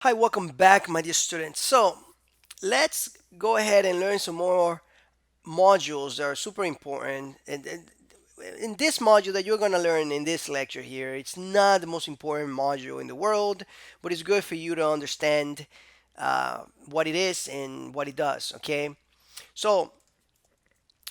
Hi, welcome back, my dear students. So let's go ahead and learn some more modules that are super important. And in this module that you're going to learn in this lecture here, it's not the most important module in the world, but it's good for you to understand what it is and what it does. Okay, so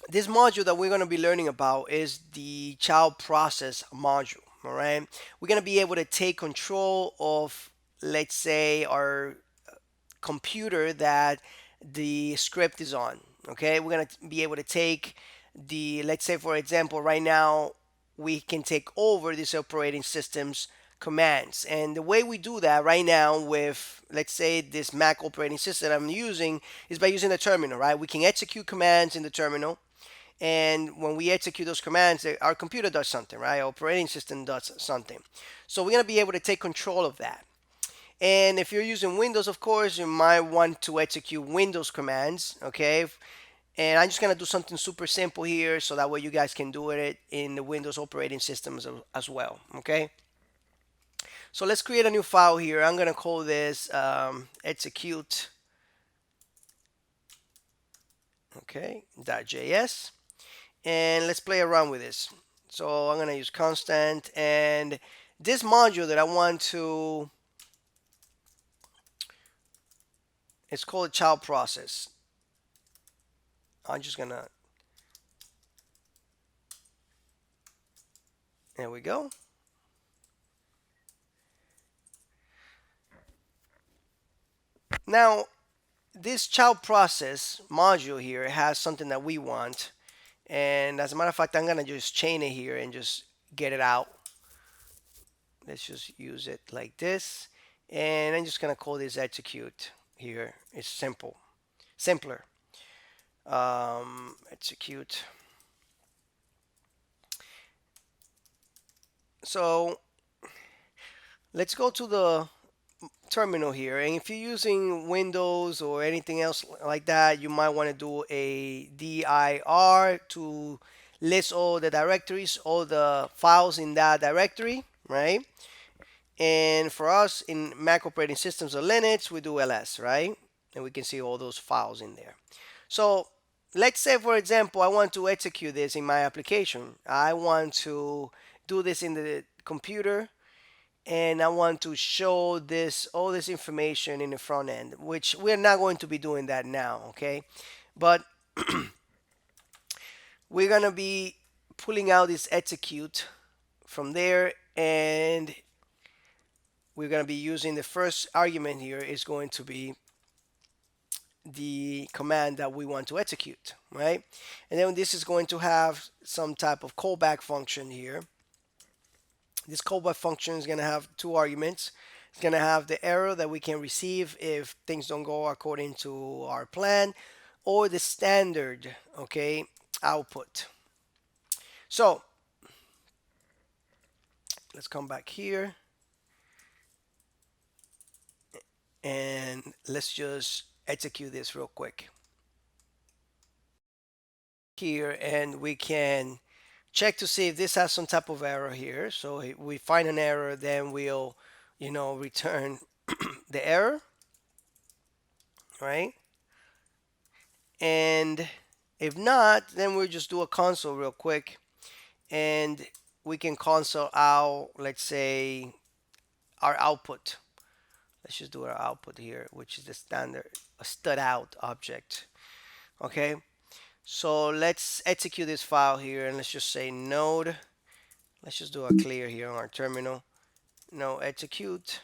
this module that we're going to be learning about is the child process module. All right, we're going to be able to take control of, let's say, our computer that the script is on. Okay, we're going to be able to take let's say, for example, right now we can take over this operating system's commands. And the way we do that right now with, let's say, this Mac operating system I'm using is by using the terminal, right? We can execute commands in the terminal. And when we execute those commands, our computer does something, right? Our operating system does something. So we're going to be able to take control of that. And if you're using Windows, of course, you might want to execute Windows commands, okay? And I'm just gonna do something super simple here so that way you guys can do it in the Windows operating systems as well, okay? So let's create a new file here. I'm gonna call this execute, okay, .js. And let's play around with this. So I'm gonna use constant, and this module that I want to, it's called child process. I'm just gonna, there we go. Now, this child process module here has something that we want. And as a matter of fact, I'm going to just chain it here and just get it out. Let's just use it like this. And I'm just going to call this execute here. It's simple, simpler. Execute. So let's go to the terminal here. And if you're using Windows or anything else like that, you might want to do a dir to list all the directories, all the files in that directory, right? And for us in Mac operating systems or Linux, we do ls, right? And we can see all those files in there. So let's say, for example, I want to execute this in my application. I want to do this in the computer, and I want to show this all this information in the front end, which we're not going to be doing that now, okay? But we're gonna be pulling out this execute from there, and we're gonna be using the first argument here is going to be the command that we want to execute, right? And then this is going to have some type of callback function here. This callback function is going to have two arguments. It's going to have the error that we can receive if things don't go according to our plan, or the standard, okay, output. So let's come back here and let's just execute this real quick here, and we can check to see if this has some type of error here. So if we find an error, then we'll, return the error, right? And if not, then we'll just do a console real quick, and we can console out, let's say, our output. Let's just do our output here, which is the standard a stud out object. Okay, so let's execute this file here, and let's just say node. Let's just do a clear here on our terminal. No execute,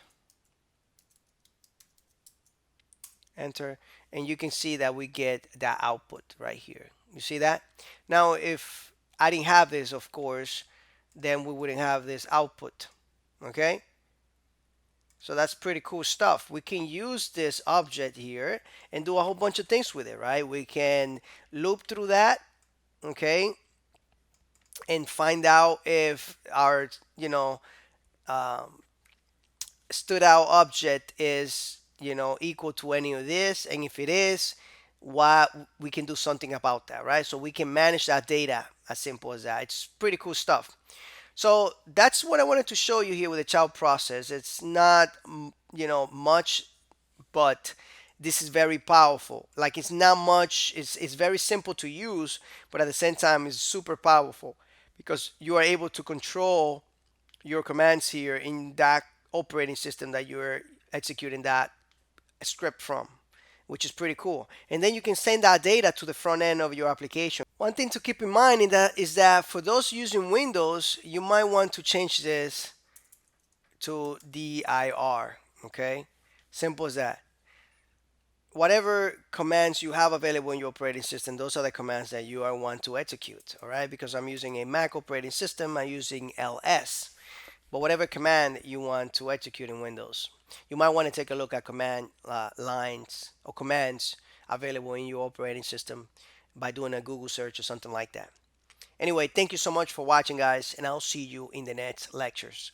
enter, and you can see that we get that output right here. You see that? Now, if I didn't have this, of course, then we wouldn't have this output. Okay, so that's pretty cool stuff. We can use this object here and do a whole bunch of things with it, right? We can loop through that, okay, and find out if our, um, stood out object is, equal to any of this, and if it is, what we can do something about that, right? So we can manage that data, as simple as that. It's pretty cool stuff. So that's what I wanted to show you here with the child process. It's not, much but this is very powerful. Like it's not much, it's very simple to use, but at the same time it's super powerful because you are able to control your commands here in that operating system that you're executing that script from, which is pretty cool. And then you can send that data to the front end of your application. One thing to keep in mind is that for those using Windows, you might want to change this to dir. Okay, simple as that. Whatever commands you have available in your operating system, those are the commands that you are want to execute. All right, because I'm using a Mac operating system, I'm using ls. But whatever command you want to execute in Windows, you might want to take a look at command lines or commands available in your operating system by doing a Google search or something like that. Anyway, thank you so much for watching, guys, and I'll see you in the next lectures.